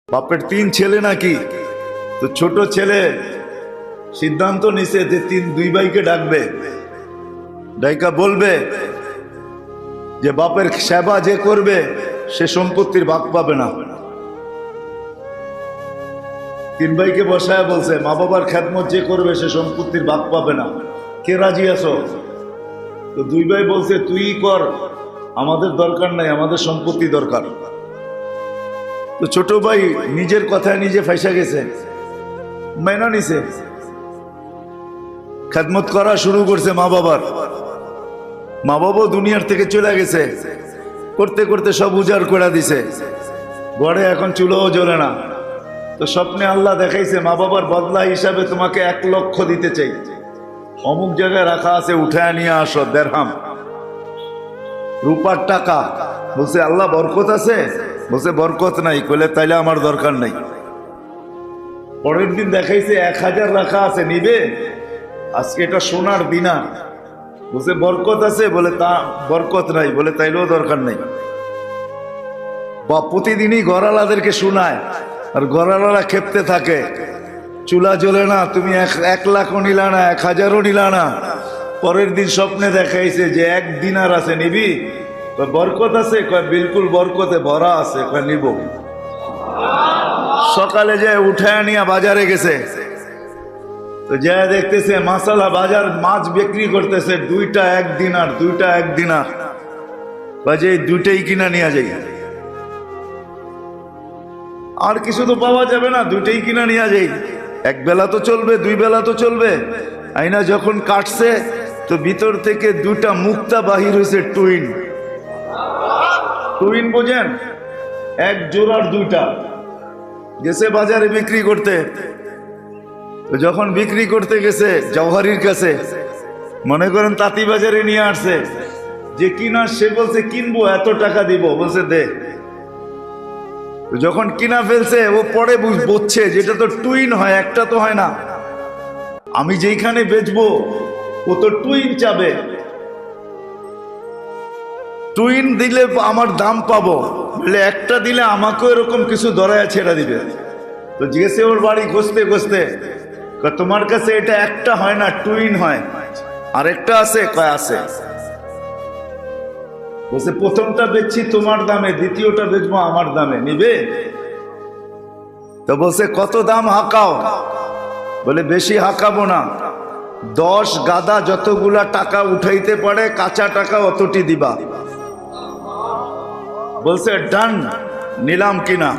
বাপের 3 ছেলে নাকি, তো ছোট ছেলে সিদ্ধান্ত নিছে যে 2 ভাইকে ডাকবে, ডাইকা বলবে যে বাপের সেবা যে করবে সে সম্পত্তির ভাগ পাবে না। 3 ভাইকে বসায় বলছে মা বাবার খেদমত যে করবে সে সম্পত্তির ভাগ পাবে না, কে রাজি আছো? তো 2 ভাই বলছে তুই কর, আমাদের দরকার নাই, আমাদের সম্পত্তি দরকার। তো ছোট ভাই নিজের কথায় নিজে ফাইসা গেছে, মেনা নিছে, খেদমত করা শুরু করছে মা বাবার। মা বাবাও দুনিয়ার থেকে চলে গেছে, করতে করতে সব উজাড় করে দিছে, ঘরে এখন চুলোও জ্বলে না। তো স্বপ্নে আল্লাহ দেখাইছে মা বাবার বদলা হিসাবে তোমাকে 1 লক্ষ দিতে চাই, অমুক জায়গায় রাখা আছে, উঠায় নিয়ে আসো, দেড়হাম রূপার টাকা। বলছে আল্লাহ বরকত আছে? বলছে বরকত নাই। কইলে তাইলে আমার দরকার নাই। পরের দিন দেখাইছে 1000 রাখা আছে, নিবে? আজকে এটা সোনার দিনার। বলছে বরকত আছে? বলে তা বরকত নাই। বলে তাইলেও দরকার নাই। বা প্রতিদিনই ঘরালাদেরকে শোনায়, আর ঘরালারা খেপতে থাকে, চুলা জ্বলে না, তুমি 1 লাখও নিলা না, 1000ও নিলা না। পরের দিন স্বপ্নে দেখাইছে যে 1 দিনার আছে, নিবি? বরকত আছে? কয় বিলকুল বরকতে ভরা আছে। কয় নিব। সকালে যায় উঠায় নিয়ে বাজারে গেছে, তো যা দেখতেছে মাসালা বাজার মাছ বিক্রি করতেছে, 2টা 1 দিনার, 2টা 1 দিনার। বাজে 2টাই কিনা নিয়ে যাই, আর কিছু তো পাওয়া যাবে না, 2টাই কিনা নিয়ে যাই। 1 বেলা তো চলবে, 2 বেলা তো চলবে। আইনা যখন কাটছে তো ভিতর থেকে 2টা মুক্তা বাহির হয়েছে, টুইন। টুইন বোঝেন? 1 জোড়ার 2টা। গেছে বাজারে বিক্রি করতে। তো যখন বিক্রি করতে গেছে জওহারির কাছে, মনে করেন তাঁতি বাজারে নিয়ে আসছে, যে কিনা সে বলছে কিনবো, এত টাকা দিব। বলছে দে। যখন কিনা ফেলছে ও পরে বুঝছে যেটা তো টুইন হয়, একটা তো হয় না। আমি যেইখানে বেচবো ও তো টুইন চাবে, টুইন দিলে আমার দাম পাবো, বলে একটা দিলে আমাকেও এরকম কিছু ধরায় ছেড়ে দিবে। তো জিজ্ঞেসে ওর বাড়ি খুঁজতে খুঁজতে, তোমার কাছে এটা একটা হয় না, টুইন হয়, আর একটা আছে? কয় আছে। বলছে প্রথমটা বেচছি তোমার দামে, দ্বিতীয়টা বেচবো আমার দামে, নিবে? তো বলছে কত দাম হাঁকাও? বলে বেশি হাঁকাবো না, 10 গাদা যতগুলা টাকা উঠাইতে পারে কাঁচা টাকা অতটি দিবা। বলছে ডান, নিলাম কিনা।